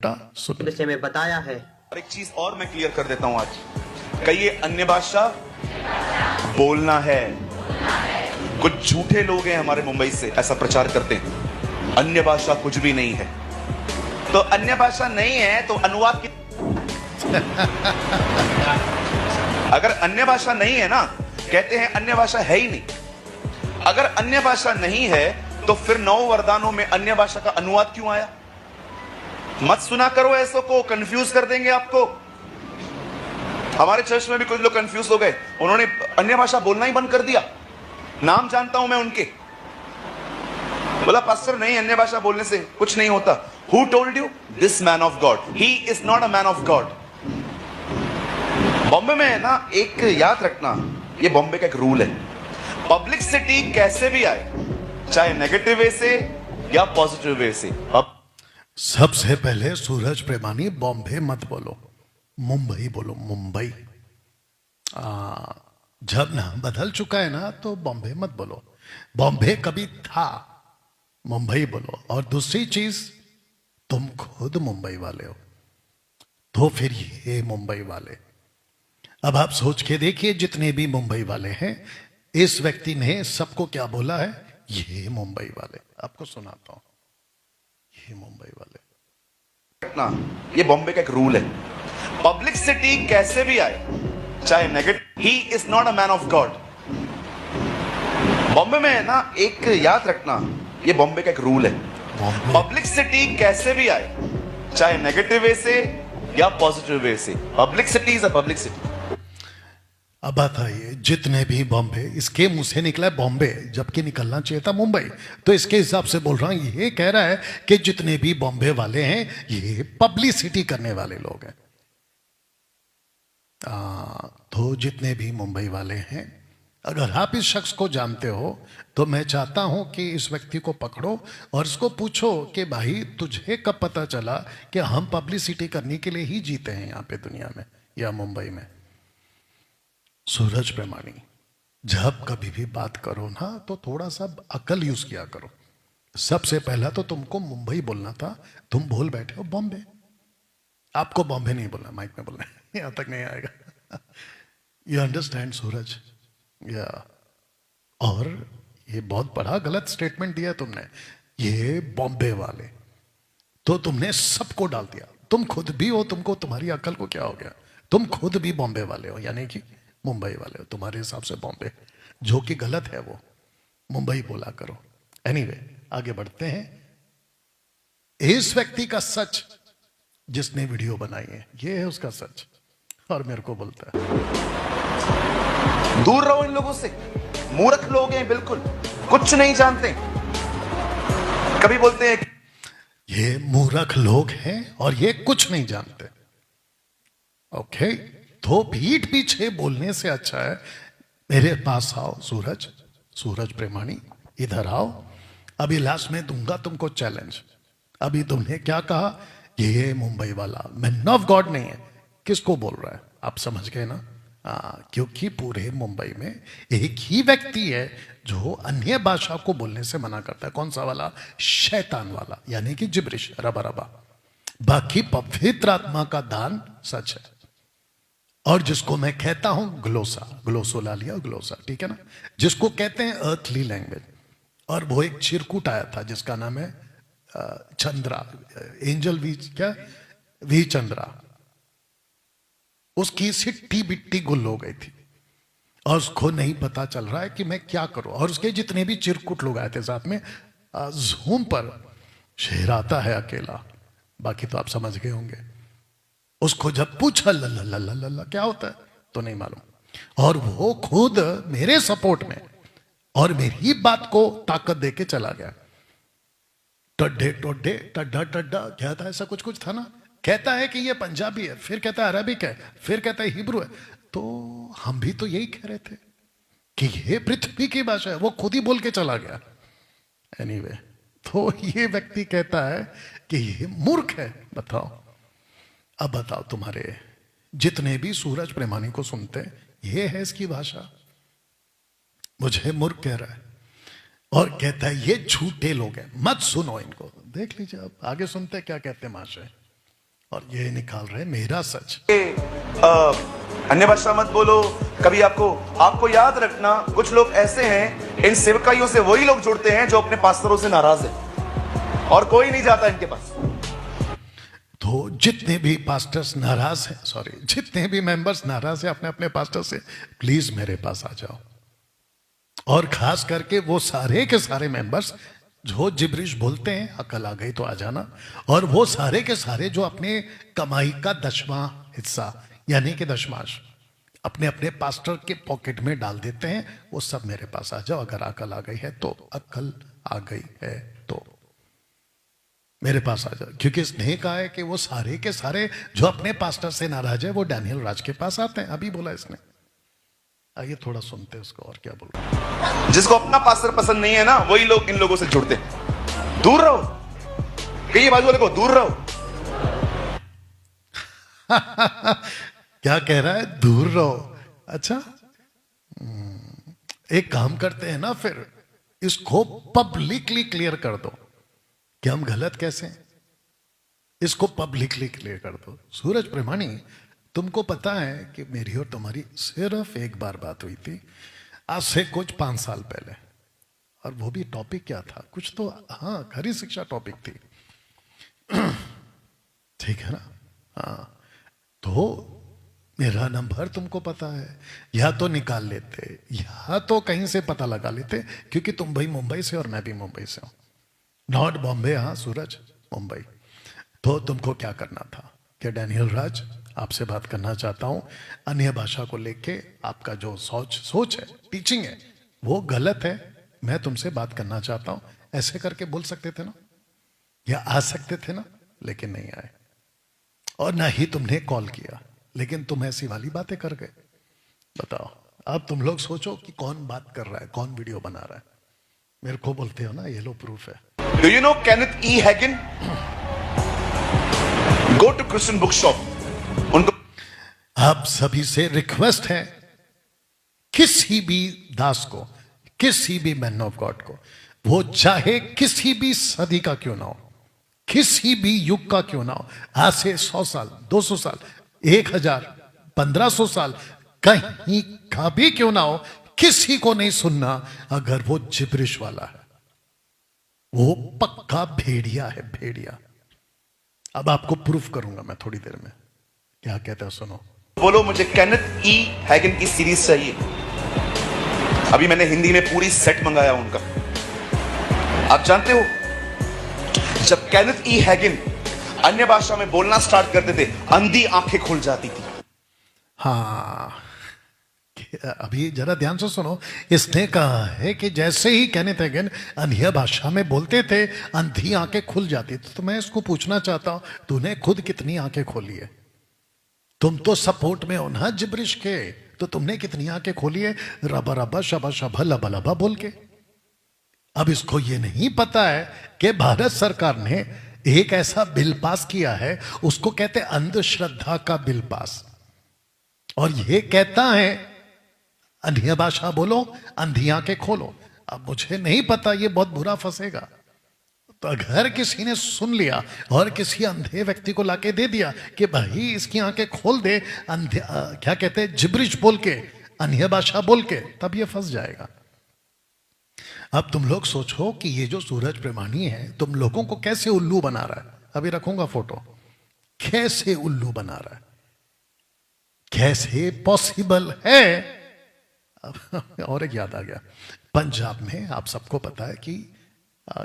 विषय में बताया है। और एक चीज और मैं क्लियर कर देता हूं आज, कहिए अन्य भाषा बोलना है। कुछ झूठे लोग हैं हमारे मुंबई से ऐसा प्रचार करते हैं अन्य भाषा कुछ भी नहीं है। तो अन्य भाषा नहीं है तो अनुवाद की अगर अन्य भाषा नहीं है ना, कहते हैं अन्य भाषा है ही नहीं। अगर अन्य भाषा नहीं है तो फिर 9 वरदानों में अन्य भाषा का अनुवाद क्यों आया? मत सुना करो ऐसों को, कंफ्यूज कर देंगे आपको। हमारे चर्च में भी कुछ लोग कंफ्यूज हो गए, उन्होंने अन्य भाषा बोलना ही बंद कर दिया। नाम जानता हूं मैं उनके, बोला पास्टर नहीं, अन्य भाषा बोलने से कुछ नहीं होता। Who told you? This man of God, he is not a man of God. Bombay में है ना, एक याद रखना, ये बॉम्बे का एक रूल है, पब्लिक सिटी कैसे भी आए, चाहे नेगेटिव वे से या पॉजिटिव वे से। अब सबसे पहले सूरज प्रेमानी बॉम्बे मत बोलो, मुंबई बोलो। मुंबई जब नाम बदल चुका है ना तो बॉम्बे मत बोलो। बॉम्बे कभी था, मुंबई बोलो। और दूसरी चीज, तुम खुद मुंबई वाले हो तो फिर ये मुंबई वाले। अब आप सोच के देखिए, जितने भी मुंबई वाले हैं, इस व्यक्ति ने सबको क्या बोला है? ये मुंबई वाले। आपको सुनाता हूं, ये मुंबई वाले। ना, ये बॉम्बे का एक रूल है, पब्लिक सिटी कैसे भी आए, चाहे negative, he is not a man of God. Bombay में है ना, एक याद रखना, ये बॉम्बे का एक रूल है, पब्लिक सिटी कैसे भी आए, चाहे नेगेटिव वे से या पॉजिटिव वे से, public city is a public city. अब बताइए, जितने भी बॉम्बे, इसके मुंह से निकला है बॉम्बे, जबकि निकलना चाहिए था मुंबई। तो इसके हिसाब से बोल रहा हूं, ये कह रहा है कि जितने भी बॉम्बे वाले हैं ये पब्लिसिटी करने वाले लोग हैं। तो जितने भी मुंबई वाले हैं, अगर आप इस शख्स को जानते हो तो मैं चाहता हूं कि इस व्यक्ति को पकड़ो और इसको पूछो कि भाई तुझे कब पता चला कि हम पब्लिसिटी करने के लिए ही जीते हैं यहां पे दुनिया में या मुंबई में। सूरज प्रेमानी, जब कभी भी बात करो ना तो थोड़ा सा अकल यूज किया करो। सबसे पहला तो तुमको मुंबई बोलना था, तुम बोल बैठे हो बॉम्बे। आपको बॉम्बे नहीं बोलना, माइक में बोलना है, यहां तक नहीं आएगा। यू अंडरस्टैंड सूरज? या और ये बहुत बड़ा गलत स्टेटमेंट दिया तुमने, ये बॉम्बे वाले। तो तुमने सबको डाल दिया, तुम खुद भी हो, तुमको तुम्हारी अकल को क्या हो गया? तुम खुद भी बॉम्बे वाले हो, यानी कि मुंबई वाले हो। तुम्हारे हिसाब से बॉम्बे, जो कि गलत है, वो मुंबई बोला करो। एनीवे, आगे बढ़ते हैं। इस व्यक्ति का सच, जिसने वीडियो बनाई है, ये है उसका सच, और मेरे को बोलता है दूर रहो इन लोगों से, मूर्ख लोग हैं, बिल्कुल कुछ नहीं जानते। कभी बोलते हैं ये मूर्ख लोग हैं और ये कुछ नहीं जानते। ओके, तो पीठ पीछे बोलने से अच्छा है मेरे पास आओ। सूरज, सूरज प्रेमानी, इधर आओ। अभी लास्ट में दूंगा तुमको चैलेंज। अभी तुमने क्या कहा? ये मुंबई वाला मैन ऑफ गॉड नहीं है। किसको बोल रहा है? आप समझ गए ना? क्योंकि पूरे मुंबई में एक ही व्यक्ति है जो अन्य भाषा को बोलने से मना करता है। कौन सा वाला? शैतान वाला, यानी कि जिब्रिश, रबा रबा। बाकी पवित्र आत्मा का दान सच है। और जिसको मैं कहता हूं ग्लोसा, ग्लोसोलालिया, ग्लोसा, ठीक है ना, जिसको कहते हैं अर्थली लैंग्वेज। और वो एक चिरकुट आया था जिसका नाम है चंद्रा, एंजल वी, क्या, वी चंद्रा। उसकी सिट्टी बिट्टी गुल हो गई थी और उसको नहीं पता चल रहा है कि मैं क्या करूं। और उसके जितने भी चिरकुट लोग आए थे साथ में, जूम पर शेर आता है अकेला, बाकी तो आप समझ गए होंगे। उसको जब पूछा ला क्या होता है तो नहीं मालूम, और वो खुद मेरे सपोर्ट में और मेरी बात को ताकत देके चला गया। टड्डे टोड्डे टड्डा टड्डा क्या था, ऐसा कुछ कुछ था ना। कहता है कि ये पंजाबी है, फिर कहता है अरबिक है, फिर कहता है हिब्रू है। तो हम भी तो यही कह रहे थे कि ये पृथ्वी की भाषा है, वो खुद ही बोल के चला गया। एनीवे, तो ये व्यक्ति कहता है कि ये मूर्ख है। बताओ, अब बताओ, तुम्हारे जितने भी सूरज प्रेमानी को सुनते हैं, ये है इसकी भाषा। मुझे मूर्ख कह रहा है और कहता है ये झूठे लोग हैं, मत सुनो इनको। देख लीजिए, अब आगे सुनते हैं क्या कहते हैं महाशय। और ये निकाल रहे मेरा सच। अन्य भाषा मत बोलो। कभी आपको याद रखना, कुछ लोग ऐसे हैं, इन सेवकाइयों से वही लोग जुड़ते हैं जो अपने पास्टरों से नाराज है, और कोई नहीं जाता इनके पास। तो जितने भी पास्टर्स नाराज हैं, सॉरी, जितने भी मेंबर्स नाराज हैं अपने अपने पास्टर से, प्लीज मेरे पास आ जाओ। और खास करके वो सारे के सारे मेंबर्स जो जिब्रिश बोलते हैं, अकल आ गई तो आ जाना। और वो सारे के सारे जो अपने कमाई का 10वां हिस्सा यानी कि दशमांश अपने अपने पास्टर के पॉकेट में डाल देते हैं, वो सब मेरे पास आ जाओ। अगर अकल आ गई है तो, अकल आ गई है तो मेरे पास आ जाओ। क्योंकि इसने कहा है कि वो सारे के सारे जो अपने पास्टर से नाराज है वो डैनियल राज के पास आते हैं। अभी बोला इसने। आइए थोड़ा सुनते हैं उसको और क्या बोल रहा है। जिसको अपना पास्टर पसंद नहीं है ना, वही लोग इन लोगों से जुड़ते हैं। दूर रहो, कहिए बाजू वाले को दूर रहो। क्या कह रहा है? दूर रहो। अच्छा, एक काम करते हैं ना, फिर इसको पब्लिकली क्लियर कर दो कि हम गलत कैसे हैं। इसको पब्लिकली क्लियर कर दो। सूरज प्रेमानी, तुमको पता है कि मेरी और तुम्हारी सिर्फ एक बार बात हुई थी, आज से कुछ 5 साल पहले। और वो भी टॉपिक क्या था? कुछ तो, हाँ, खरी शिक्षा टॉपिक थी। ठीक है ना? हाँ, तो मेरा नंबर तुमको पता है, या तो निकाल लेते या तो कहीं से पता लगा लेते, क्योंकि तुम भाई मुंबई से और मैं भी मुंबई से हूं, नॉट बॉम्बे। हाँ सूरज, मुंबई। तो तुमको क्या करना था कि डैनियल राज, आपसे बात करना चाहता हूं, अन्य भाषा को लेके आपका जो सोच है, टीचिंग है, वो गलत है, मैं तुमसे बात करना चाहता हूं। ऐसे करके बोल सकते थे ना, या आ सकते थे ना, लेकिन नहीं आए। और ना ही तुमने कॉल किया, लेकिन तुम ऐसी वाली बातें कर गए। बताओ, अब तुम लोग सोचो कि कौन बात कर रहा है, कौन वीडियो बना रहा है। मेरे को बोलते हो ना, ये लो प्रूफ है। Do you know Kenneth E. Hagin? Go to Christian bookshop. उनको आप सभी से रिक्वेस्ट है, किसी भी दास को, किसी भी मैन ऑफ गॉड को, वो चाहे किसी भी सदी का क्यों ना हो, किसी भी युग का क्यों ना हो, आज से 100 साल, 200 साल, 1000, 1500 साल, कहीं का भी क्यों ना हो, किसी को नहीं सुनना अगर वो जिब्रिश वाला है। वो पक्का भेड़िया है, भेड़िया। अब आपको प्रूफ करूंगा मैं थोड़ी देर में। क्या कहते हो, सुनो। बोलो मुझे केनेथ ई हैगन की सीरीज चाहिए। अभी मैंने हिंदी में पूरी सेट मंगाया उनका। आप जानते हो, जब केनेथ ई हैगन अन्य भाषा में बोलना स्टार्ट करते थे, अंधी आंखें खुल जाती थी। हाँ, अभी जरा ध्यान से सुनो। इसने कहा है कि जैसे ही केनेथ हैगन अन्य भाषा में बोलते थे, अंधी आंखें खुल जाती थी। तो मैं इसको पूछना चाहता हूं, तूने खुद कितनी आंखें खोली है? तुम तो सपोर्ट में हो ना जिब्रिश के, तो तुमने कितनी आंखें खोली है रबा रबा शबा शबा लबा लबा बोल के? अब इसको ये नहीं पता है कि भारत सरकार ने एक ऐसा बिल पास किया है, उसको कहते हैं अंधश्रद्धा का बिल पास। और ये कहता है अन्य भाषा बोलो, अंधी आंखें खोलो। अब मुझे नहीं पता, ये बहुत बुरा फंसेगा। तो अगर किसी ने सुन लिया और किसी अंधे व्यक्ति को लाके दे दिया कि भाई इसकी आंखें खोल दे, अंधे क्या कहते हैं, जिब्रिश बोल के, अन्य भाषा बोल के, तब ये फंस जाएगा। अब तुम लोग सोचो कि ये जो सूरज प्रेमानी है, तुम लोगों को कैसे उल्लू बना रहा है। अभी रखूंगा फोटो, कैसे उल्लू बना रहा है, कैसे पॉसिबल है। अब और एक याद आ गया, पंजाब में आप सबको पता है कि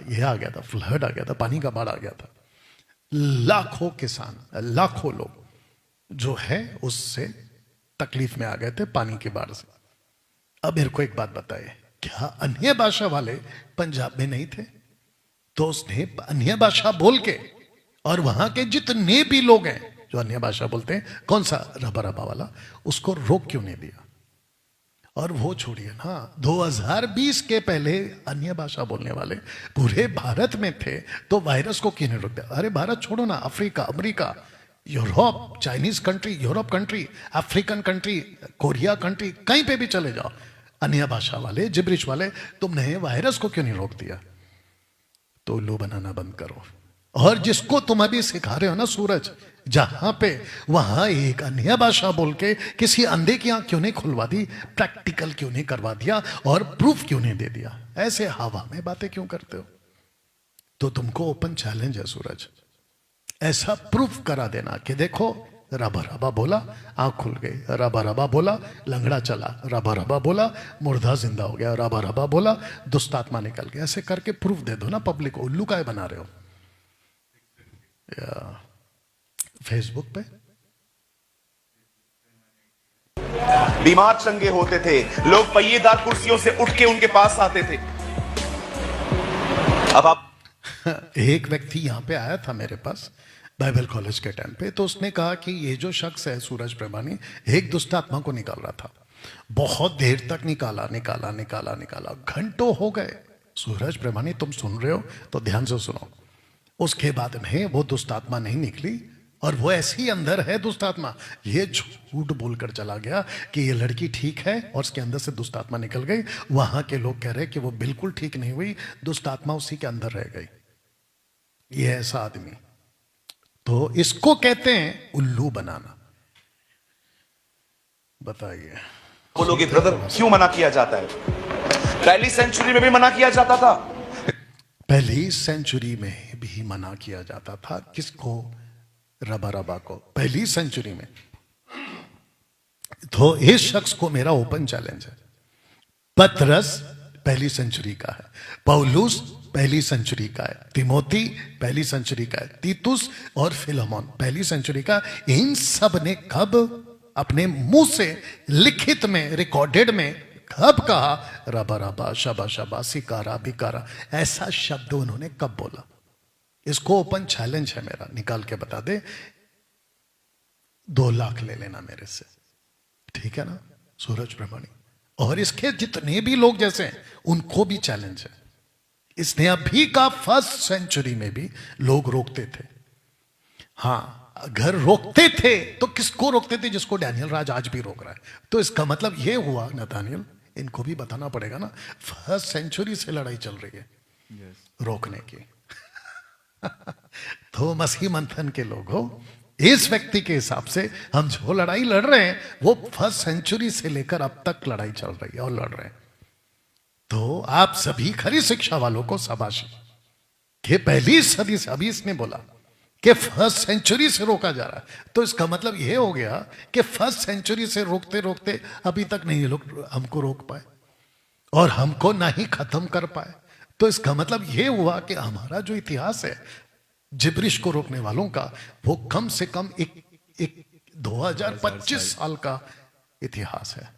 यह आ गया था, फ्लड आ गया था, पानी का बाढ़ आ गया था। लाखों किसान, लाखों लोग जो है उससे तकलीफ में आ गए थे पानी के बाढ़ से। अब मेरे को एक बात बताइए, क्या अन्य भाषा वाले पंजाब में नहीं थे? तो उसने अन्य भाषा बोल के, और वहां के जितने भी लोग हैं जो अन्य भाषा बोलते हैं, कौन सा रबा रबा वाला, उसको रोक क्यों नहीं दिया? और वो छोड़िए ना, 2020 के पहले अन्य भाषा बोलने वाले पूरे भारत में थे, तो वायरस को क्यों नहीं रोक दिया? अरे भारत छोड़ो ना, Africa, America, Europe, Chinese country, Europe country, African country, Korea country, कहीं पे भी चले जाओ, अन्य भाषा वाले, जिब्रिश वाले, तुमने वायरस को क्यों नहीं रोक दिया? तो उल्लू बनाना बंद करो। और जिसको तुम अभी सिखा रहे हो ना सूरज, जहां पे वहां एक अन्य भाषा बोल के किसी अंधे की आंख क्यों नहीं खुलवा दी, प्रैक्टिकल क्यों नहीं करवा दिया और प्रूफ क्यों नहीं दे दिया? ऐसे हवा में बातें क्यों करते हो? तो तुमको ओपन चैलेंज है सूरज, ऐसा प्रूफ करा देना कि देखो रबा रबा बोला आंख खुल गई, रबा रबा बोला लंगड़ा चला, रबा रबा बोला मुर्दा जिंदा हो गया, रबा रबा बोला दुष्टात्मा निकल गया। ऐसे करके प्रूफ दे दो ना पब्लिक को। उल्लू काय बना रहे हो? या फेसबुक पे बीमार चंगे होते थे, लोग पहिएदार कुर्सियों से उठ के उनके पास आते थे। अब आप एक व्यक्ति यहां पे आया था मेरे पास बाइबल कॉलेज के टाइम पे, तो उसने कहा कि ये जो शख्स है सूरज प्रेमानी एक दुष्ट आत्मा को निकाल रहा था। बहुत देर तक निकाला निकाला निकाला निकाला, घंटों हो गए। सूरज प्रेमानी तुम सुन रहे हो तो ध्यान से सुनो। उसके बाद में वो दुष्ट आत्मा नहीं निकली और वो ऐसे ही अंदर है दुष्ट आत्मा। ये झूठ बोलकर चला गया कि ये लड़की ठीक है और उसके अंदर से दुष्ट आत्मा निकल गई। वहां के लोग कह रहे कि वो बिल्कुल ठीक नहीं हुई, दुष्ट आत्मा उसी के अंदर रह गई। ये ऐसा आदमी, तो इसको कहते हैं उल्लू बनाना। बताइए बोलोगे ब्रदर क्यों मना किया जाता है? पहली सेंचुरी में भी मना किया जाता था। पहली सेंचुरी में भी मना किया जाता था। किसको? रबा रबा को, पहली सेंचुरी में। तो इस शख्स को मेरा ओपन चैलेंज है। पतरस पहली सेंचुरी का है, पौलुस पहली सेंचुरी का है, तिमोथी पहली सेंचुरी का है, तीतुस और फिलोमोन पहली सेंचुरी का। इन सब ने कब अपने मुंह से लिखित में रिकॉर्डेड में कब कहा रबा रबा शबा शबा सिकारा बिकारा? ऐसा शब्द उन्होंने कब बोला? इसको ओपन चैलेंज है मेरा, निकाल के बता दे। 2 लाख ले लेना मेरे से, ठीक है ना सूरज प्रेमानी? और इसके जितने भी लोग जैसे हैं उनको भी चैलेंज है। इसने अभी का फर्स्ट सेंचुरी में भी लोग रोकते थे। हाँ, अगर रोकते थे तो किसको रोकते थे? जिसको डैनियल राज आज भी रोक रहा है। तो इसका मतलब यह हुआ नथानियल, इनको भी बताना पड़ेगा ना, फर्स्ट सेंचुरी से लड़ाई चल रही है रोकने की। तो मसीह मंथन के लोग हो, इस व्यक्ति के हिसाब से हम जो लड़ाई लड़ रहे हैं वो फर्स्ट सेंचुरी से लेकर अब तक लड़ाई चल रही है और लड़ रहे हैं। तो आप सभी खरी शिक्षा वालों को शाबाशी कि पहली सदी से, अभी इसने बोला कि फर्स्ट सेंचुरी से रोका जा रहा है, तो इसका मतलब यह हो गया कि फर्स्ट सेंचुरी से रोकते रोकते अभी तक नहीं ये लोग हमको रोक पाए और हमको ना ही खत्म कर पाए। तो इसका मतलब यह हुआ कि हमारा जो इतिहास है जिब्रिश को रोकने वालों का, वो कम से कम एक 2025 साल का इतिहास है।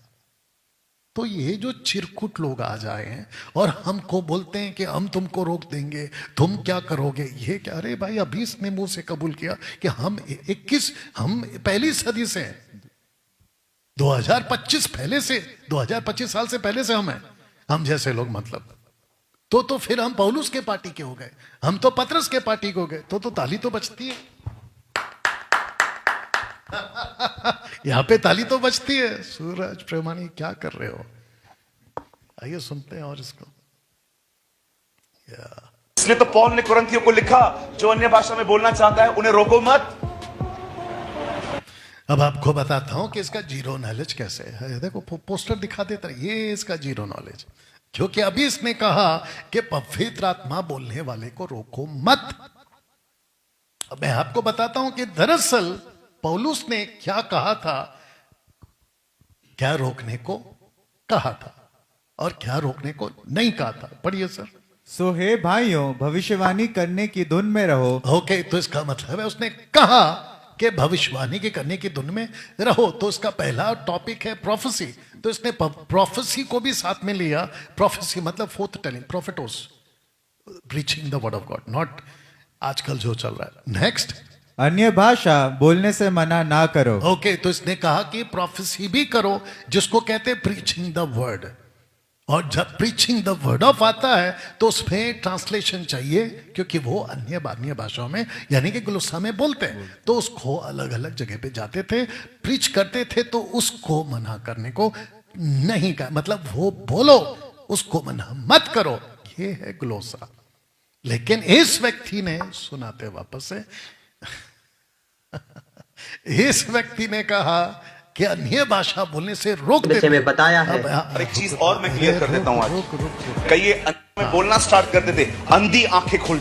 तो ये जो चिरकुट लोग आ जाए हैं और हमको बोलते हैं कि हम तुमको रोक देंगे, तुम क्या करोगे? ये क्या? अरे भाई, अभी इसने मुंह से कबूल किया कि हम पहली सदी से 2025 पहले से 2025 साल से पहले से हम हैं, हम जैसे लोग। मतलब तो फिर हम पौलुस के पार्टी के हो गए, हम तो पतरस के पार्टी के हो गए। तो ताली तो बचती है। यहां पे ताली तो बचती है। सूरज प्रेमानी क्या कर रहे हो? आइए सुनते हैं और इसको। इसलिए तो पौल ने कुरिन्थियों को लिखा, जो अन्य भाषा में बोलना चाहता है उन्हें रोको मत। अब आपको बताता हूं कि इसका जीरो नॉलेज कैसे है। देखो पोस्टर दिखा देता है, ये इसका जीरो नॉलेज। क्योंकि अभी इसने कहा कि पवित्र आत्मा बोलने वाले को रोको मत। अब मैं आपको बताता हूं कि दरअसल पौलुस ने क्या कहा था, क्या रोकने को कहा था और क्या रोकने को नहीं कहा था। पढ़िए सर। सो हे भाइयों, भविष्यवाणी करने की धुन में रहो। ओके, तो इसका मतलब है उसने कहा कि भविष्यवाणी के करने की धुन में रहो। तो इसका पहला टॉपिक है प्रोफेसी। तो इसने प्रोफेसी को भी साथ में लिया। प्रोफेसी मतलब फोर्थ टेलिंग, प्रोफेटोस, preaching the word of God, not आजकल जो चल रहा है। नेक्स्ट, अन्य भाषा बोलने से मना ना करो। ओके, तो इसने कहा कि प्रोफेसी भी करो, जिसको कहते हैं प्रीचिंग द वर्ड। और जब प्रीचिंग द वर्ड ऑफ आता है तो उसमें ट्रांसलेशन चाहिए, क्योंकि वो अन्य भाषाओं में यानी कि गुलुस्सा में बोलते हैं। तो उसको अलग अलग जगह पे जाते थे, प्रीच करते थे, तो उसको मना करने को नहीं कहा। मतलब वो बोलो, उसको मना मत करो, ये है ग्लोसा। लेकिन इस व्यक्ति ने सुनाते वापस से इस व्यक्ति ने कहा कि अन्य भाषा बोलने से रोक जैसे देते। मैं बताया है। और एक चीज और मैं क्लियर कर देता हूं आज। रुक, रुक, रुक। कई ये अन्य में बोलना स्टार्ट कर देते, अंधी आंखें खुल।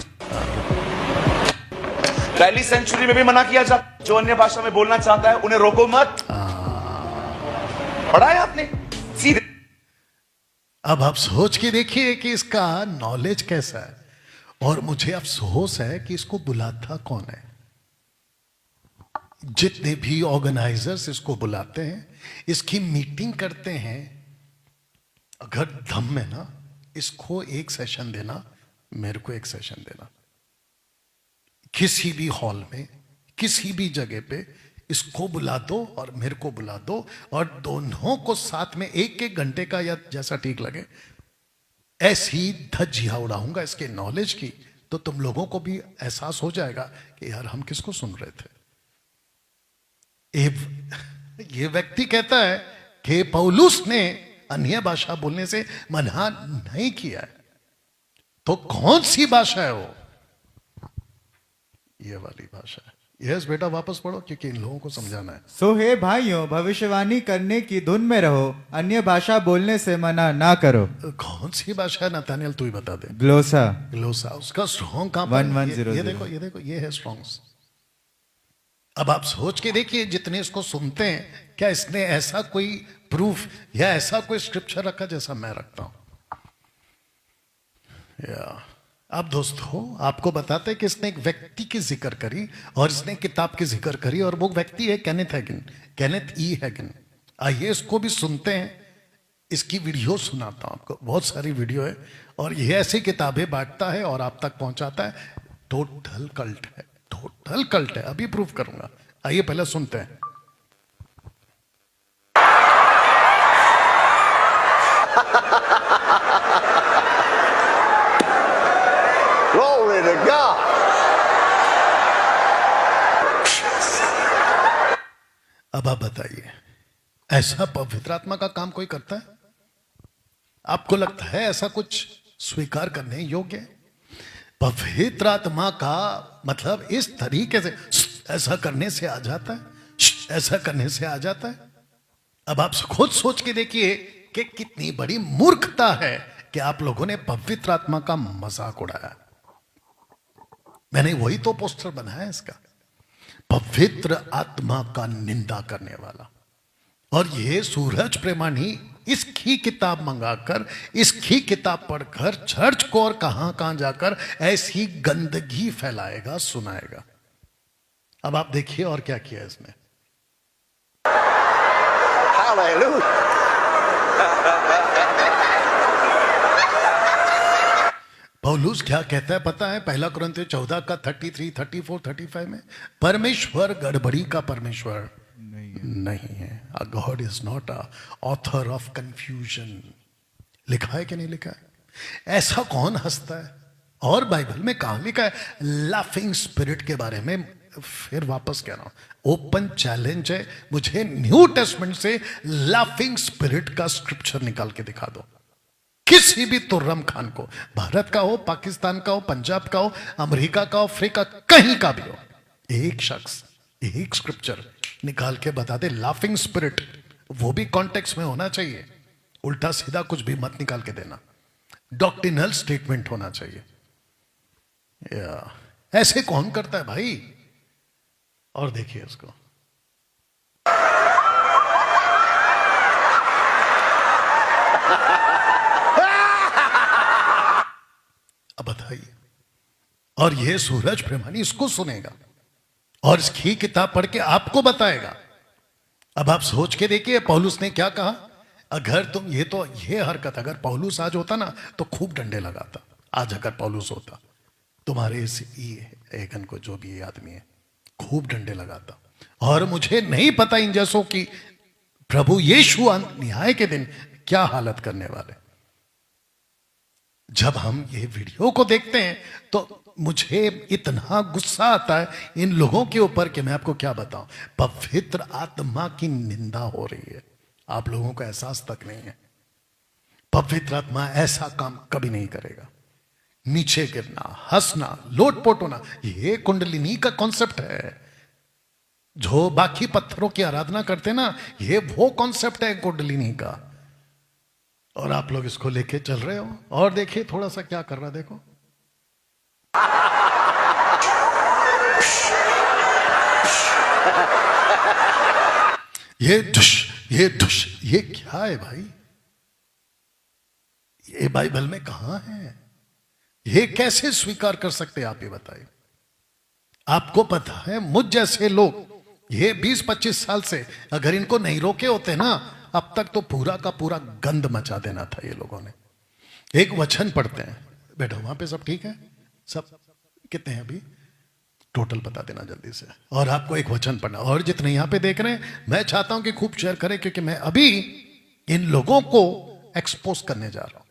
पहली सेंचुरी में भी मना किया जा, जो अन्य भाषा में बोलना चाहता है उन्हें रोको मत। पढ़ा है आपने सीधे। अब आप सोच के देखिए कि इसका नॉलेज कैसा है, और मुझे अफसोस है कि इसको बुलाता कौन है। जितने भी ऑर्गेनाइजर्स इसको बुलाते हैं, इसकी मीटिंग करते हैं, अगर दम है ना, इसको एक सेशन देना, मेरे को एक सेशन देना, किसी भी हॉल में, किसी भी जगह पे इसको बुला दो और मेरे को बुला दो, और दोनों को साथ में एक एक घंटे का या जैसा ठीक लगे ऐसी धज्जियां उड़ाऊंगा इसके नॉलेज की, तो तुम लोगों को भी एहसास हो जाएगा कि यार हम किसको सुन रहे थे। ये व्यक्ति कहता है कि पौलुस ने अन्य भाषा बोलने से मना नहीं किया है, तो कौन सी भाषा है वो? ये वाली भाषा है। यस बेटा, वापस पढ़ो क्योंकि इन लोगों को समझाना है। सो हे भाइयों, भविष्यवाणी करने की धुन में रहो, अन्य भाषा बोलने से मना ना करो। कौन सी भाषा है नाथानियल, तू ही बता दे। ग्लोसा ग्लोसा, उसका स्ट्रॉन्ग कहां पर है? 1100। ये देखो, ये देखो, ये है स्ट्रॉन्ग्स। अब आप सोच के देखिए, जितने इसको सुनते हैं, क्या इसने ऐसा कोई प्रूफ या ऐसा कोई स्क्रिप्चर रखा जैसा मैं रखता हूं? या अब दोस्तों, आपको बताते हैं कि इसने एक व्यक्ति की जिक्र करी और इसने किताब की जिक्र करी, और वो व्यक्ति है केनेथ हैगिन, केनेथ ई हैगिन। आइए इसको भी सुनते हैं, इसकी वीडियो सुनाता हूं आपको। बहुत सारी वीडियो है, और ये ऐसी किताबें बांटता है और आप तक पहुंचाता है। टोटल कल्ट है, टोटल कल्ट है। अभी प्रूफ करूंगा, आइए पहले सुनते हैं। Glory to God. अब आप बताइए, ऐसा पवित्र आत्मा का काम कोई करता है? आपको लगता है ऐसा कुछ स्वीकार करने योग्य है? पवित्र आत्मा का मतलब इस तरीके से ऐसा करने से आ जाता है, ऐसा करने से आ जाता है। अब आप खुद सोच के देखिए कि कितनी बड़ी मूर्खता है कि आप लोगों ने पवित्र आत्मा का मजाक उड़ाया। मैंने वही तो पोस्टर बनाया इसका, पवित्र आत्मा का निंदा करने वाला। और ये सूरज प्रेमानी इसकी किताब मंगाकर, इसकी किताब पढ़कर चर्च को और कहां जाकर ऐसी गंदगी फैलाएगा, सुनाएगा। अब आप देखिए और क्या किया इसने। Hallelujah. पौलुस क्या कहता है पता है? पहला कुरिन्थियों 14 का 33, 34, 35 में, परमेश्वर गड़बड़ी का परमेश्वर नहीं है। A God is not a author of confusion। लिखा है कि नहीं लिखा है? ऐसा कौन हंसता है? और बाइबल में कहां लिखा है लाफिंग स्पिरिट के बारे में? फिर वापस कह रहा हूं, ओपन चैलेंज है, मुझे न्यू टेस्टमेंट से लाफिंग स्पिरिट का स्क्रिप्चर निकाल के दिखा दो। किसी भी तुर्रम खान को, भारत का हो, पाकिस्तान का हो, पंजाब का हो, अमेरिका का हो, अफ्रीका, कहीं का भी हो, एक शख्स एक स्क्रिप्चर निकाल के बता दे लाफिंग स्पिरिट। वो भी कॉन्टेक्स्ट में होना चाहिए, उल्टा सीधा कुछ भी मत निकाल के देना, डॉक्ट्रिनल स्टेटमेंट होना चाहिए। ऐसे कौन करता है भाई? और देखिए उसको, अब बताइए। और ये सूरज प्रेमानी इसको सुनेगा और इसकी किताब पढ़ के आपको बताएगा। अब आप सोच के देखिए पौलुस ने क्या कहा। अगर तुम ये हरकत अगर पौलुस आज होता ना तो खूब डंडे लगाता। आज अगर पौलुस होता तुम्हारे इस एगन को, जो भी ये आदमी है, खूब डंडे लगाता। और मुझे नहीं पता इन जैसों की प्रभु यीशु न्याय के दिन क्या हालत करने वाले। जब हम ये वीडियो को देखते हैं तो मुझे इतना गुस्सा आता है इन लोगों के ऊपर कि मैं आपको क्या बताऊं। पवित्र आत्मा की निंदा हो रही है, आप लोगों को एहसास तक नहीं है। पवित्र आत्मा ऐसा काम कभी नहीं करेगा। नीचे गिरना, हंसना, लोटपोट होना, ये कुंडलिनी का कॉन्सेप्ट है। जो बाकी पत्थरों की आराधना करते ना, ये वो कॉन्सेप्ट है कुंडलिनी का, और आप लोग इसको लेके चल रहे हो। और देखिए थोड़ा सा क्या कर रहा है, देखो ये दुश ये क्या है भाई? ये बाइबल में कहां है? ये कैसे स्वीकार कर सकते हैं आप, ये बताइए। आपको पता है मुझ जैसे लोग ये 20-25 साल से अगर इनको नहीं रोके होते ना, अब तक तो पूरा का पूरा गंद मचा देना था ये लोगों ने। एक वचन पढ़ते हैं, बैठो वहां पे, सब ठीक है? सब कितने हैं अभी? टोटल बता देना जल्दी से। और आपको एक वचन पढ़ना, और जितने यहां पे देख रहे हैं मैं चाहता हूं कि खूब शेयर करें, क्योंकि मैं अभी इन लोगों को एक्सपोज करने जा रहा हूं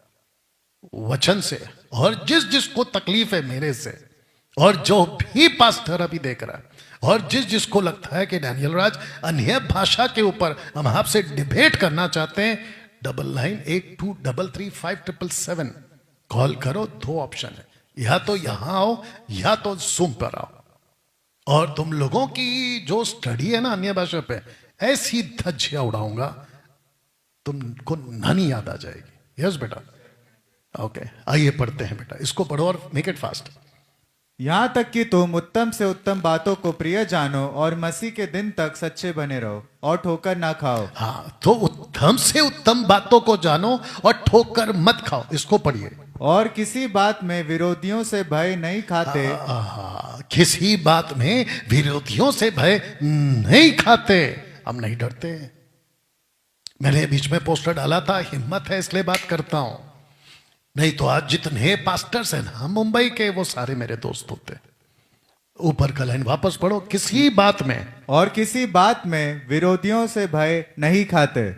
वचन से। और जिस जिसको तकलीफ है मेरे से, और जो भी पास्टर अभी देख रहा है, और जिस जिसको लगता है कि डैनियल राज अन्य भाषा के ऊपर हम आपसे डिबेट करना चाहते हैं, 9982335777 कॉल करो। 2 ऑप्शन है, या तो यहां आओ या तो जूम पर आओ। और तुम लोगों की जो स्टडी है ना अन्य भाषा पे, ऐसी धज्जियां उड़ाऊंगा तुमको नानी याद आ जाएगी। यस बेटा, ओके आइए पढ़ते हैं बेटा, इसको पढ़ो और मेक इट फास्ट। यहाँ तक कि तुम उत्तम से उत्तम बातों को प्रिय जानो और मसीह के दिन तक सच्चे बने रहो और ठोकर ना खाओ। हाँ, तो उत्तम से उत्तम बातों को जानो और ठोकर मत खाओ, इसको पढ़िए। और किसी बात में विरोधियों से भय नहीं खाते। किसी बात में विरोधियों से भय नहीं खाते। हम नहीं डरते। मैंने बीच में पोस्टर डाला था, हिम्मत है इसलिए बात करता हूं, नहीं तो आज जितने पास्टर्स हैं ना मुंबई के, वो सारे मेरे दोस्त होते। ऊपर का लाइन वापस पढ़ो, किसी बात में, और किसी बात में विरोधियों से भय नहीं खाते।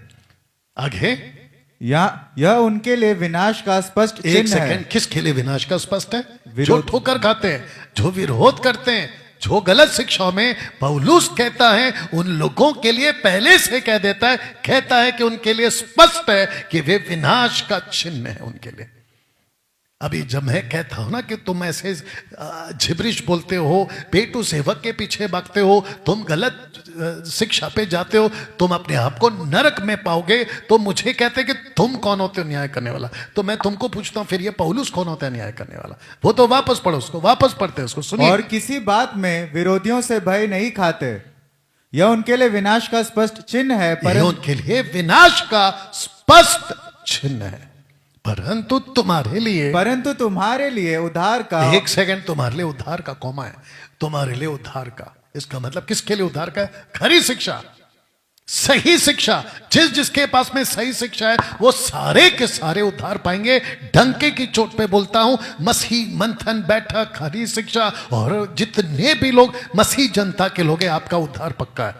आगे, यह उनके लिए विनाश का स्पष्ट चिन्ह है। एक सेकंड, किसके लिए विनाश का स्पष्ट है? जो ठोकर खाते हैं, जो विरोध करते हैं, जो गलत शिक्षाओं में पौलुस कहता है उन लोगों के लिए पहले से कह देता है, कहता है कि उनके लिए स्पष्ट है कि वे विनाश का चिन्ह है उनके लिए। अभी जब मैं कहता हूं ना कि तुम ऐसे झिब्रिश बोलते हो, पेटू सेवक के पीछे भागते हो, तुम गलत शिक्षा पे जाते हो, तुम अपने आप को नरक में पाओगे, तो मुझे कहते कि तुम कौन होते हो न्याय करने वाला? तो मैं तुमको पूछता हूं, फिर ये पौलुस कौन होता है न्याय करने वाला? वो तो वापस पढ़ो, उसको वापस पढ़ते हैं, उसको सुनिए। और किसी बात में विरोधियों से भय नहीं खाते, यह उनके लिए विनाश का स्पष्ट चिन्ह है। पर उनके लिए विनाश का स्पष्ट चिन्ह है, परंतु तुम्हारे लिए उद्धार का। एक सेकंड, तुम्हारे लिए उद्धार का कौमा है, तुम्हारे लिए उद्धार का, इसका मतलब किसके लिए उद्धार का है? खरी शिक्षा, सही शिक्षा। जिस जिसके पास में सही शिक्षा है वो सारे के सारे उद्धार पाएंगे। डंके की चोट पे बोलता हूं, मसीह मंथन बैठक खरी शिक्षा, और जितने भी लोग मसीह जनता के लोग हैं, आपका उद्धार पक्का है।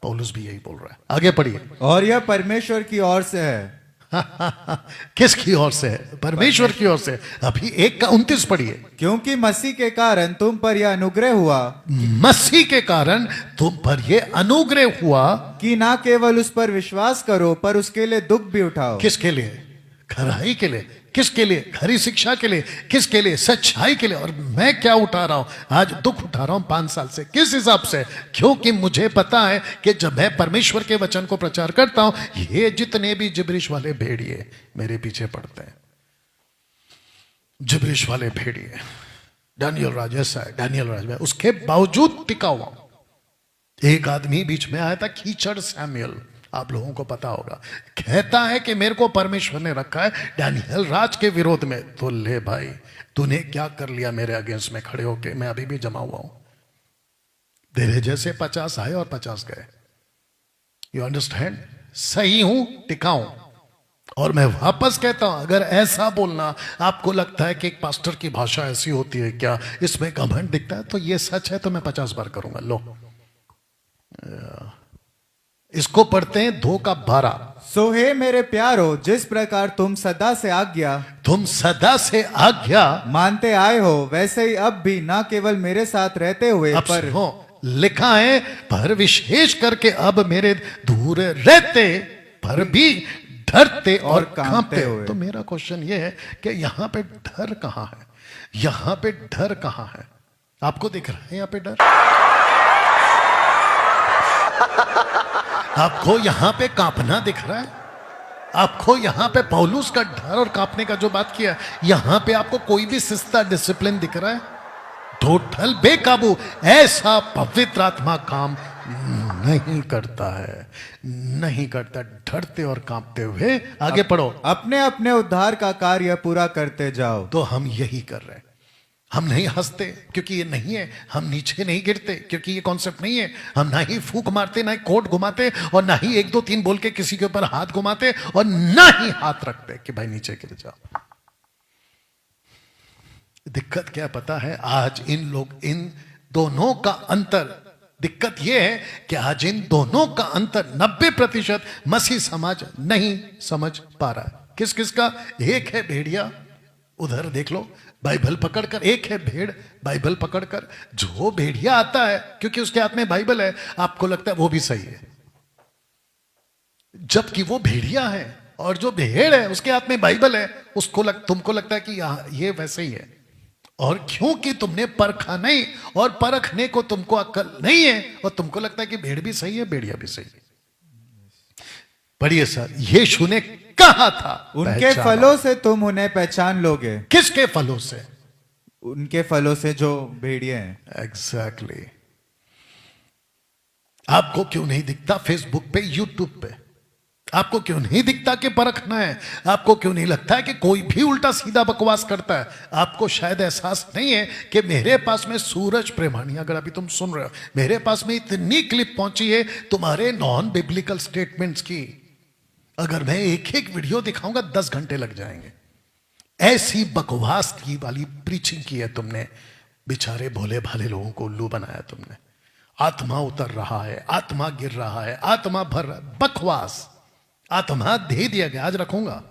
पौलुस भी यही बोल रहा है। आगे पढ़िए। और यह परमेश्वर की ओर से है। किसकी ओर से है? परमेश्वर की ओर से। अभी 1:29 पढ़िए। क्योंकि मसीह के कारण तुम पर यह अनुग्रह हुआ, मसीह के कारण तुम पर यह अनुग्रह हुआ कि ना केवल उस पर विश्वास करो पर उसके लिए दुख भी उठाओ। किसके लिए? खराई के लिए। किसके लिए? खरी शिक्षा के लिए। किसके लिए? सच्चाई के लिए। और मैं क्या उठा रहा हूं आज? दुख उठा रहा हूं 5 साल से। किस हिसाब से? क्योंकि मुझे पता है कि जब मैं परमेश्वर के वचन को प्रचार करता हूं, ये जितने भी जिब्रिश वाले भेड़िए मेरे पीछे पड़ते हैं। जिब्रिश वाले भेड़िए, डैनियल राज ऐसा है, डैनियल राज में, उसके बावजूद टिका हुआ। एक आदमी बीच में आया था, कीचड़ सैमुअल, आप लोगों को पता होगा, कहता है कि मेरे को परमेश्वर ने रखा है डैनियल राज के विरोध में। तो ले भाई, तूने क्या कर लिया मेरे अगेंस्ट में खड़े होके? मैं अभी भी जमा हुआ हूं। तेरे जैसे 50 आए और 50 गए। You understand? सही हूं, टिका हूं। और मैं वापस कहता हूं, अगर ऐसा बोलना आपको लगता है कि एक पास्टर की भाषा ऐसी होती है क्या, इसमें घमंड दिखता है, तो ये सच है तो मैं 50 बार करूंगा। लो, इसको पढ़ते हैं 2:12। सो हे मेरे प्यारो, जिस प्रकार तुम सदा से आज्ञा मानते आए हो, वैसे ही अब भी ना केवल मेरे साथ रहते हुए पर लिखा है, पर विशेष करके अब मेरे दूर रहते पर भी डरते और कांपते हुए। तो मेरा क्वेश्चन ये है कि यहां पे डर कहां है? यहां पे डर कहां है? आपको दिख रहा है यहां पे डर? आपको यहां पे कांपना दिख रहा है? आपको यहां पे पौलुस का डर और कांपने का जो बात किया, यहां पे आपको कोई भी शिस्ता डिसिप्लिन दिख रहा है? टोटल बेकाबू। ऐसा पवित्र आत्मा काम नहीं करता है, नहीं करता। डरते और कांपते हुए आगे पढ़ो। अपने अपने उद्धार का कार्य पूरा करते जाओ। तो हम यही कर रहे हैं। हम नहीं हंसते क्योंकि ये नहीं है, हम नीचे नहीं गिरते क्योंकि ये कॉन्सेप्ट नहीं है, हम ना ही फूक मारते, ना ही कोट घुमाते, और ना ही 1 2 3 बोल के किसी के ऊपर हाथ घुमाते, और ना ही हाथ रखते कि भाई नीचे गिर जाओ। दिक्कत क्या पता है? आज इन दोनों का अंतर, दिक्कत यह है कि आज इन दोनों का अंतर 90% मसीह समाज नहीं समझ पा रहा है। किस किस का? एक है भेड़िया, उधर देख लो, बाइबल पकड़कर, एक है भेड़, बाइबल पकड़कर। जो भेड़िया आता है क्योंकि उसके हाथ में बाइबल है, आपको लगता है वो भी सही है, जबकि वो भेड़िया है। और जो भेड़ है उसके हाथ में बाइबल है, तुमको लगता है कि ये वैसे ही है। और क्योंकि तुमने परखा नहीं, और परखने को तुमको अक्ल नहीं है, और तुमको लगता है कि भेड़ भी सही है, भेड़िया भी सही है। पढ़िए सर, यीशु ने कहा था उनके फलों से तुम उन्हें पहचान लोगे। किसके फलों से? उनके फलों से जो भेड़िए हैं। एग्जैक्टली। आपको क्यों नहीं दिखता फेसबुक पे, यूट्यूब पे? आपको क्यों नहीं दिखता कि परखना है? आपको क्यों नहीं लगता है कि कोई भी उल्टा सीधा बकवास करता है? आपको शायद एहसास नहीं है कि मेरे पास में सूरज प्रेमानी, अगर अभी तुम सुन रहे हो, मेरे पास में इतनी क्लिप पहुंची है तुम्हारे नॉन बिब्लिकल स्टेटमेंट्स की। अगर मैं एक एक वीडियो दिखाऊंगा 10 घंटे लग जाएंगे। ऐसी बकवास की वाली प्रीचिंग की है तुमने। बेचारे भोले भाले लोगों को उल्लू बनाया तुमने। आत्मा उतर रहा है, आत्मा गिर रहा है, आत्मा भर रहा है। बकवास। आत्मा दे दिया गया, आज रखूंगा।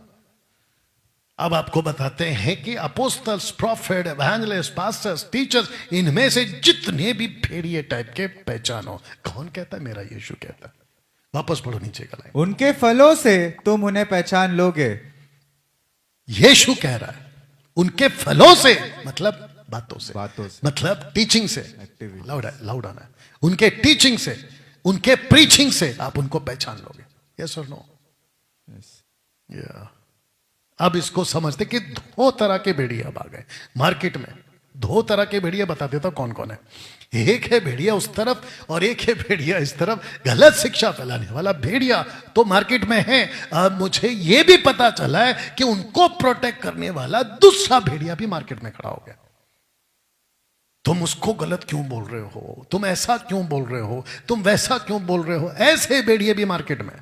अब आपको बताते हैं कि apostles, profit, evangelist, pastors, teachers, इनमें से जितने भी भेड़िए टाइप के पहचानो। कौन कहता है? मेरा यीशु कहता है। वापस पढ़ो नीचे का लाइन। उनके फलों से तुम उन्हें पहचान लोगे। यीशु कह रहा है उनके फलों से, मतलब बातों से, मतलब टीचिंग से। लाउड आना है। उनके टीचिंग से, उनके प्रीचिंग से आप उनको पहचान लोगे। यस और नो? या अब इसको समझते कि 2 तरह के भेड़िया अब आ गए मार्केट में। 2 तरह के भेड़िया बता देता कौन कौन है। एक है भेड़िया उस तरफ और एक है भेड़िया इस तरफ। गलत शिक्षा फैलाने वाला भेड़िया तो मार्केट में है। अब मुझे यह भी पता चला है कि उनको प्रोटेक्ट करने वाला दूसरा भेड़िया भी मार्केट में खड़ा हो गया। तुम उसको गलत क्यों बोल रहे हो? तुम ऐसा क्यों बोल रहे हो? तुम वैसा क्यों बोल रहे हो? ऐसे भेड़िए भी मार्केट में।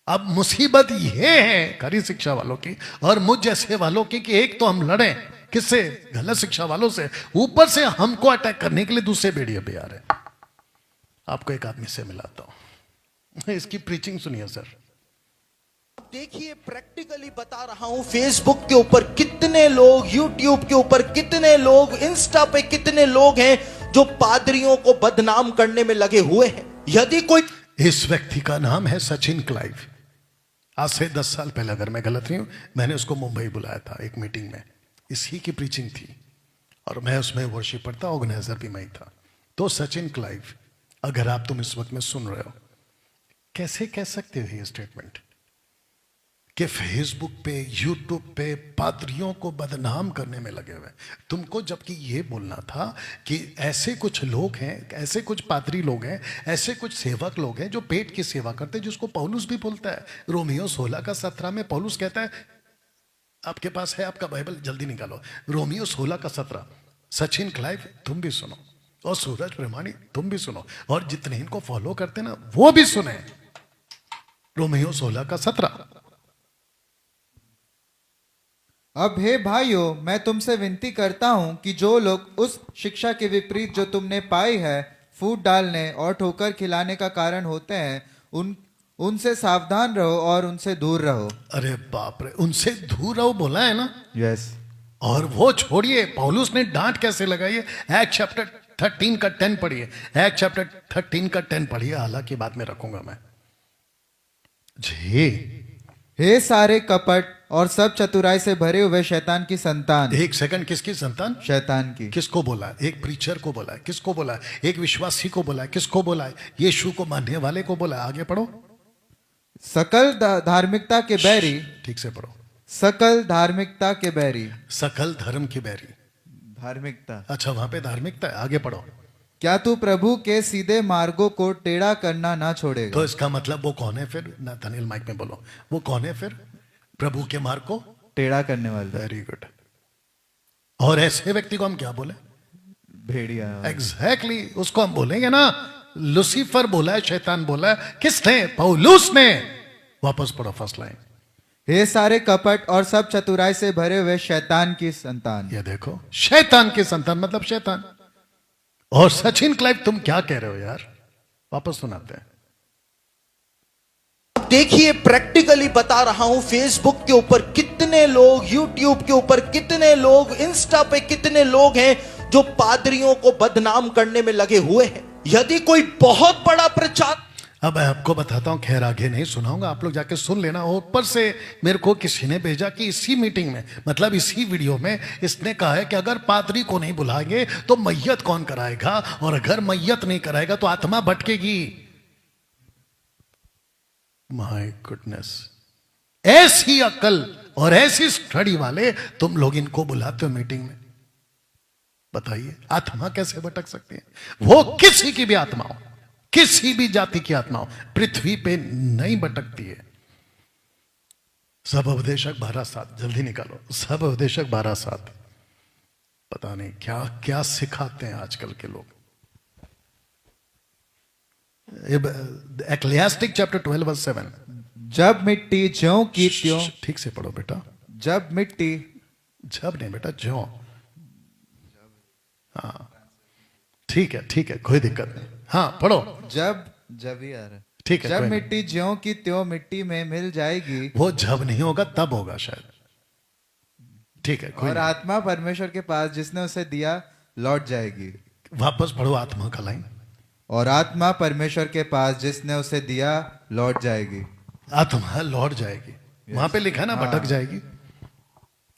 अब मुसीबत यह है खरी शिक्षा वालों की और मुझ जैसे वालों की कि एक तो हम लड़े किससे? गलत शिक्षा वालों से। ऊपर से हमको अटैक करने के लिए दूसरे भेड़िए भी आ रहे हैं। आपको एक आदमी से मिलाता हूं, इसकी प्रीचिंग सुनिए सर। देखिए, प्रैक्टिकली बता रहा हूं, फेसबुक के ऊपर कितने लोग, यूट्यूब के ऊपर कितने लोग, इंस्टा पे कितने लोग हैं जो पादरियों को बदनाम करने में लगे हुए हैं। यदि कोई, इस व्यक्ति का नाम है सचिन क्लाइव। आज से 10 साल पहले, अगर मैं गलत नहीं हूं, मैंने उसको मुंबई बुलाया था एक मीटिंग में। इसी की प्रीचिंग थी और मैं उसमें वर्शिपर था, ऑर्गेनाइजर भी मैं ही था। तो सचिन क्लाइव, अगर आप तुम इस वक्त में सुन रहे हो, कैसे कह सकते हो ये स्टेटमेंट कि फेसबुक पे, यूट्यूब पे पादरियों को बदनाम करने में लगे हुए? तुमको जबकि ये बोलना था कि ऐसे कुछ लोग हैं, ऐसे कुछ पादरी लोग हैं, ऐसे कुछ सेवक लोग हैं जो पेट की सेवा करते हैं, जिसको पौलुस भी बोलता है। रोमियो 16:17 में पौलुस कहता है, आपके पास है आपका बाइबल, जल्दी निकालो, रोमियो 16:17। सचिन क्लाइव तुम भी सुनो और सूरज प्रेमानी तुम भी सुनो और जितने इनको फॉलो करते ना वो भी सुने। रोमियो 16:17। अब हे भाइयों, मैं तुमसे विनती करता हूं कि जो लोग उस शिक्षा के विपरीत जो तुमने पाई है फूट डालने और ठोकर खिलाने का कारण होते हैं, उनसे सावधान रहो और उनसे दूर रहो। अरे बाप रे, उनसे दूर रहो बोला है ना? यस। और वो छोड़िए, पौलुस ने डांट कैसे लगाई है? एक्ट चैप्टर 13 का 10 पढ़िए। एक्ट चैप्टर 13 का 10 पढ़िए। हालांकि बाद में रखूंगा मैं जी। हे सारे कपट और सब चतुराई से भरे हुए शैतान की संतान। एक सेकंड, किसकी संतान? शैतान की। किसको बोला है? एक प्रीचर को बोला है। किसको बोला है? एक विश्वासी को बोला है। किसको बोला है? यीशु को मानने वाले को बोला है। आगे पढ़ो। सकल धार्मिकता के बैरी। ठीक से पढ़ो। सकल धार्मिकता के बैरी। सकल धर्म की बैरी। धार्मिकता। अच्छा, वहां पे धार्मिकता है। आगे पढ़ो। क्या तू प्रभु के सीधे मार्गों को टेढ़ा करना ना छोड़ेगा? तो इसका मतलब वो कौन है फिर? नाथानिएल माइक में बोलो, वो कौन है फिर? प्रभु के मार्ग को टेढ़ा करने वाला। Very good. और ऐसे व्यक्ति को हम क्या बोले? भेड़िया। एग्जैक्टली उसको हम बोलेंगे ना। लुसीफर बोला है, शैतान बोला है। किसने? पौलुस ने। वापस पढ़ो फर्स्ट लाइन। हे सारे कपट और सब चतुराई से भरे हुए शैतान की संतान। ये देखो, शैतान की संतान मतलब शैतान। और सचिन क्लाइव तुम क्या कह रहे हो यार? वापस सुनाते हैं। देखिए, प्रैक्टिकली बता रहा हूं, फेसबुक के ऊपर कितने लोग, यूट्यूब के ऊपर कितने लोग, इंस्टा पे कितने लोग हैं जो पादरियों को बदनाम करने में लगे हुए हैं। यदि कोई बहुत बड़ा प्रचार, अब मैं आपको बताता हूं, खैर आगे नहीं सुनाऊंगा, आप लोग जाके सुन लेना। ऊपर से मेरे को किसी ने भेजा कि इसी मीटिंग में, मतलब इसी वीडियो में इसने कहा है कि अगर पादरी को नहीं बुलाएंगे तो मैयत कौन कराएगा, और अगर मैयत नहीं कराएगा तो आत्मा भटकेगी। माय गुडनेस, ऐसी अक्ल और ऐसी स्टडी वाले तुम लोग इनको बुलाते हो मीटिंग में। बताइए, आत्मा कैसे भटक सकती है? वो किसी की भी आत्मा हो, किसी भी जाति की आत्मा हो, पृथ्वी पे नहीं भटकती है। सब उपदेशक 12:7 जल्दी निकालो। सब उपदेशक 12:7। पता नहीं क्या क्या सिखाते हैं आजकल के लोग। एक्लेसियास्टिक चैप्टर 12:7। जब मिट्टी ज्यों की त्यों। ठीक से पढ़ो बेटा। जब मिट्टी, जब नहीं बेटा, ज्यों। हाँ ठीक है, ठीक है, कोई दिक्कत नहीं। हाँ पढ़ो। जब ही आ रहा है। ठीक है, जब कोई मिट्टी ज्यों की त्यों मिट्टी में मिल जाएगी। वो जब नहीं होगा तब होगा शायद। ठीक है, कोई और नहीं। आत्मा परमेश्वर के पास जिसने उसे दिया लौट जाएगी। वापस पढ़ो आत्मा का लाइन। और आत्मा परमेश्वर के पास जिसने उसे दिया लौट जाएगी। आत्मा लौट जाएगी। वहां पे लिखा है ना भटक जाएगी।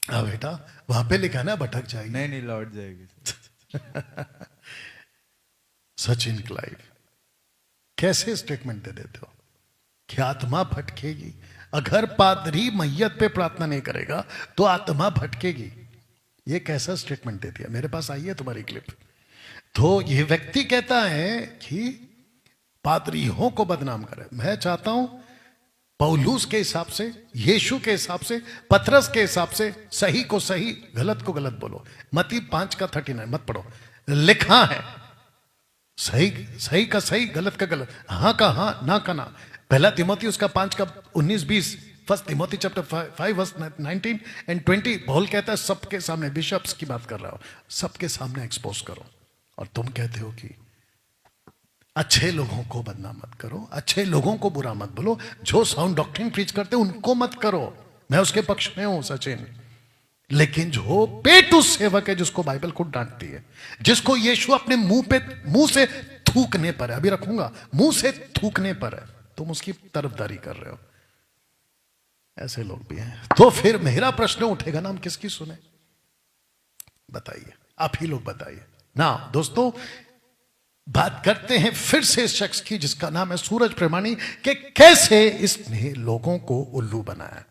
हाँ बेटा, वहां पे लिखा है ना भटक जाएगी। नहीं लौट जाएगी। सचिन क्लाइव कैसे स्टेटमेंट दे देते हो कि आत्मा भटकेगी? अगर पादरी मैयत पे प्रार्थना नहीं करेगा तो आत्मा भटकेगी। ये कैसा स्टेटमेंट दे दिया? मेरे पास आई है तुम्हारी क्लिप। तो ये व्यक्ति कहता है कि पादरियों को बदनाम करे। मैं चाहता हूं पौलुस के हिसाब से, यीशु के हिसाब से, पतरस के हिसाब से सही को सही, गलत को गलत बोलो। मत्ती 5:39 मत पढ़ो। लिखा है सही का सही, गलत का गलत, हाँ का हाँ, ना का ना। पहला तिमोथी उसका 5:19-20, first Timothy chapter 5:19 and 20। Paul कहता है सबके सामने, बिशप्स की बात कर रहा हो, सबके सामने एक्सपोज करो। और तुम कहते हो कि अच्छे लोगों को बदनाम मत करो, अच्छे लोगों को बुरा मत बोलो, जो साउंड डॉक्ट्रिन प्रीच करते उनको मत करो। मैं उसके पक्ष में हूं सचिन। लेकिन जो पेटू सेवक है, जिसको बाइबल खुद डांटती है, जिसको यीशु अपने मुंह से थूकने पर है, अभी रखूंगा, मुंह से थूकने पर है, तुम उसकी तरफदारी कर रहे हो। ऐसे लोग भी हैं। तो फिर मेरा प्रश्न उठेगा ना, हम किसकी सुने? बताइए, आप ही लोग बताइए ना। दोस्तों, बात करते हैं फिर से इस शख्स की जिसका नाम है सूरज प्रेमानी, कि कैसे इसने लोगों को उल्लू बनाया।